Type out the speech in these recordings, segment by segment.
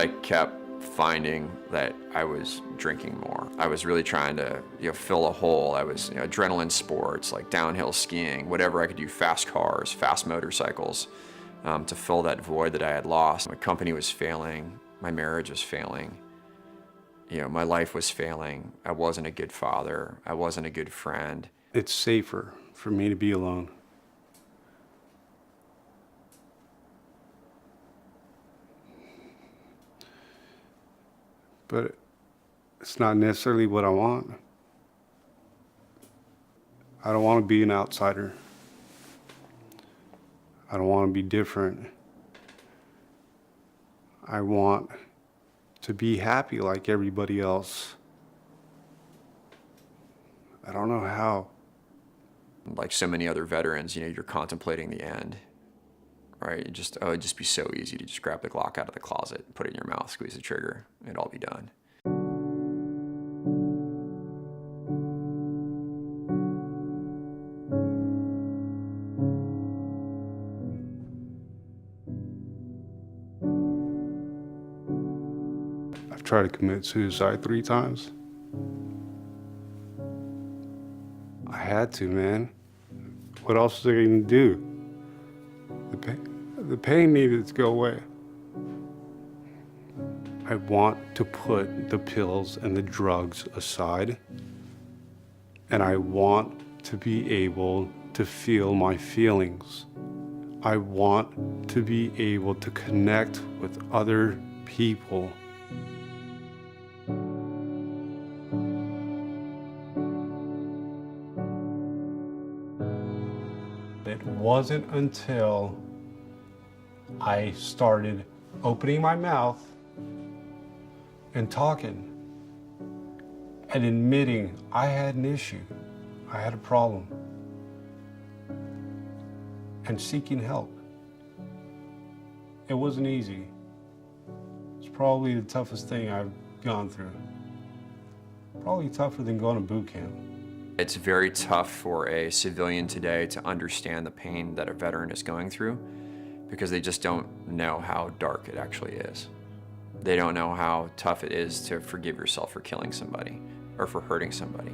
I kept finding that I was drinking more. I was really trying to, fill a hole. I was, adrenaline sports, like downhill skiing, whatever I could do, fast cars, fast motorcycles, to fill that void that I had lost. My company was failing. My marriage was failing. My life was failing. I wasn't a good father. I wasn't a good friend. It's safer for me to be alone. But it's not necessarily what I want. I don't want to be an outsider. I don't want to be different. I want to be happy like everybody else. I don't know how. Like so many other veterans, you're contemplating the end, right? It'd just be so easy to just grab the Glock out of the closet, put it in your mouth, squeeze the trigger, it'd all be done. I've tried to commit suicide 3 times. I had to, man. What else was I gonna do? The pain needed to go away. I want to put the pills and the drugs aside, and I want to be able to feel my feelings. I want to be able to connect with other people. It wasn't until I started opening my mouth and talking and admitting I had an issue, I had a problem, and seeking help. It wasn't easy. It's probably the toughest thing I've gone through. Probably tougher than going to boot camp. It's very tough for a civilian today to understand the pain that a veteran is going through because they just don't know how dark it actually is. They don't know how tough it is to forgive yourself for killing somebody or for hurting somebody.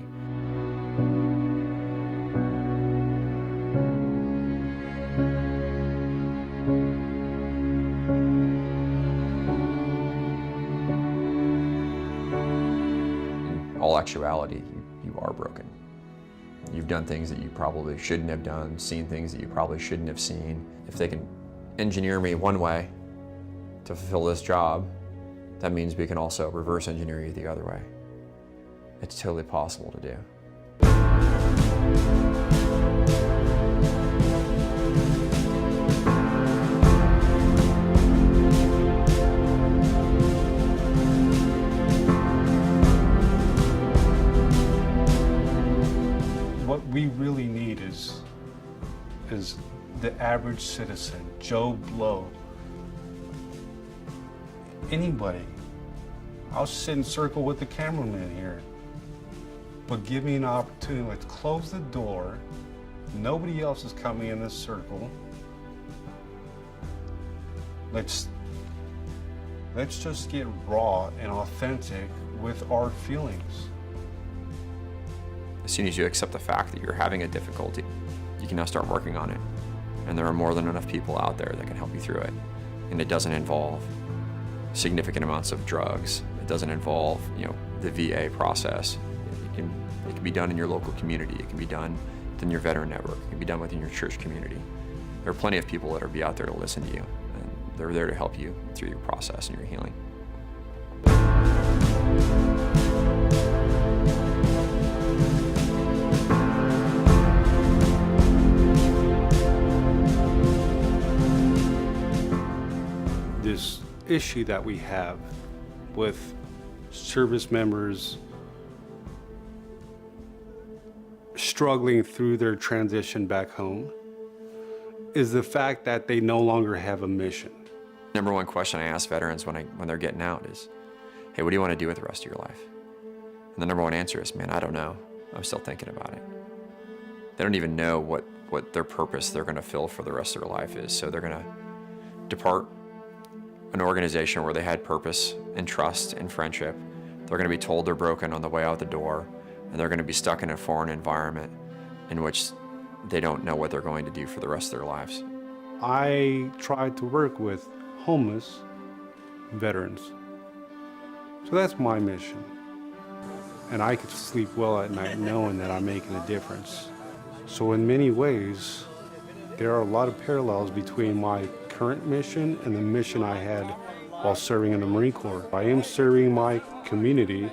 In all actuality, you are broken. You've done things that you probably shouldn't have done, seen things that you probably shouldn't have seen. If they can engineer me one way to fulfill this job, that means we can also reverse engineer you the other way. It's totally possible to do. What we really need is the average citizen, Joe Blow, anybody. I'll sit in circle with the cameraman here, but give me an opportunity. Let's close the door. Nobody else is coming in this circle. Let's just get raw and authentic with our feelings. As soon as you accept the fact that you're having a difficulty, you can now start working on it. And there are more than enough people out there that can help you through it. And it doesn't involve significant amounts of drugs. It doesn't involve, the VA process. It can be done in your local community. It can be done within your veteran network. It can be done within your church community. There are plenty of people that will be out there to listen to you, and they're there to help you through your process and your healing. This issue that we have with service members struggling through their transition back home is the fact that they no longer have a mission. Number one question I ask veterans when they're getting out is, hey, what do you want to do with the rest of your life? And the number one answer is, man, I don't know. I'm still thinking about it. They don't even know what their purpose they're going to fill for the rest of their life is. So they're going to depart an organization where they had purpose and trust and friendship, they're going to be told they're broken on the way out the door, and they're going to be stuck in a foreign environment in which they don't know what they're going to do for the rest of their lives. I tried to work with homeless veterans. So that's my mission. And I could sleep well at night knowing that I'm making a difference. So in many ways, there are a lot of parallels between my current mission and the mission I had while serving in the Marine Corps. I am serving my community.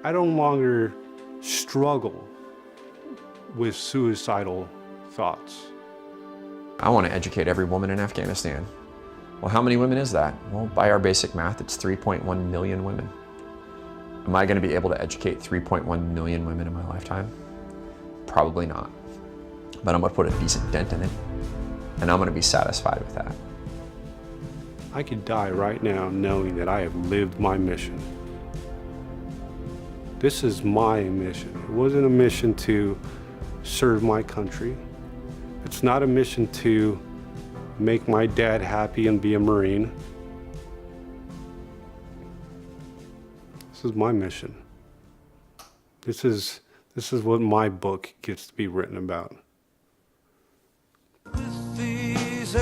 I no longer struggle with suicidal thoughts. I want to educate every woman in Afghanistan. Well, how many women is that? Well, by our basic math, it's 3.1 million women. Am I going to be able to educate 3.1 million women in my lifetime? Probably not. But I'm going to put a decent dent in it, and I'm going to be satisfied with that. I could die right now knowing that I have lived my mission. This is my mission. It wasn't a mission to serve my country. It's not a mission to make my dad happy and be a Marine. This is my mission. This is what my book gets to be written about. With these